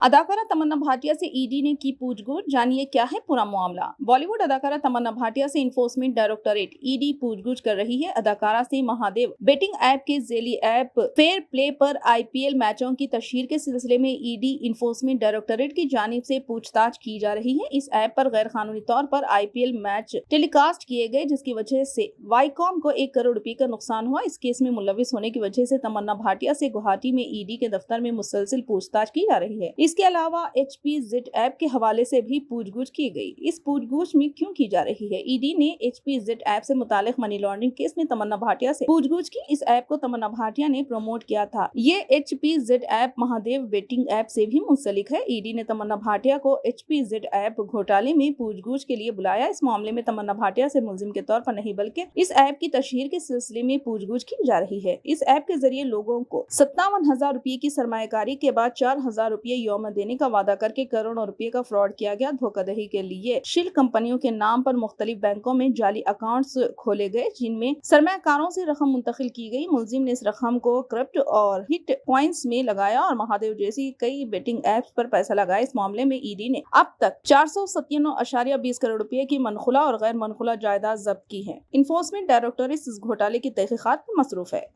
अदाकारा तमन्ना भाटिया से ईडी ने की पूछगछ, जानिए क्या है पूरा मामला। बॉलीवुड अदाकारा तमन्ना भाटिया से इन्फोर्समेंट डायरेक्टोरेट ईडी पूछगछ कर रही है। अदाकारा से महादेव बेटिंग ऐप के ज़ेली ऐप फेयर प्ले पर आईपीएल मैचों की तशहीर के सिलसिले में ईडी इन्फोर्समेंट डायरेक्टोरेट की जानिब से पूछताछ की जा रही है। इस ऐप पर गैर कानूनी तौर पर आईपीएल मैच टेलीकास्ट किए गए, जिसकी वजह से वाईकॉम को 1 करोड़ रुपए का नुकसान हुआ। इस केस में मुलविस होने की वजह से तमन्ना भाटिया से गुवाहाटी में ईडी के दफ्तर में मुसलसिल पूछताछ की जा रही है। इसके अलावा HPZ ऐप के हवाले से भी पूछगछ की गई। इस पूछगछ में क्यों की जा रही है? ईडी ने HPZ ऐप से मुतालिक मनी लॉन्ड्रिंग केस में तमन्ना भाटिया से पूछगछ की। इस ऐप को तमन्ना भाटिया ने प्रमोट किया था। ये HPZ app Mahadev betting app से भी मुंसलिक है। ईडी ने तमन्ना भाटिया को HPZ ऐप घोटाले में पूछगछ के लिए बुलाया। इस मामले में तमन्ना भाटिया से मुलजिम के तौर पर नहीं बल्कि इस ऐप की तशहीर के सिलसिले में पूछगछ की जा रही है। इस ऐप के जरिए लोगों को 57,000 रुपए की सरमायाकारी के बाद 4,000 रुपए यौम देने का वादा करके करोड़ों रुपए का फ्रॉड किया गया। धोखाधड़ी के लिए शिल कंपनियों के नाम पर मुख्तलिफ बैंकों में जाली अकाउंट्स खोले गए, जिनमें सरमायाकारों से रकम मुंतकिल की गई। मुलजिम ने इस रकम को क्रिप्ट और हिट कॉइन्स में लगाया और महादेव जैसी कई बेटिंग एप्स पर पैसा लगाया। इस मामले में ईडी ने अब तक 497.20 करोड़ रुपए की मनखुला और गैर मनखुला जायदाद जब्त की है। इन्फोर्समेंट डायरेक्टोरेट इस घोटाले की तहकीकात में मसरूफ है।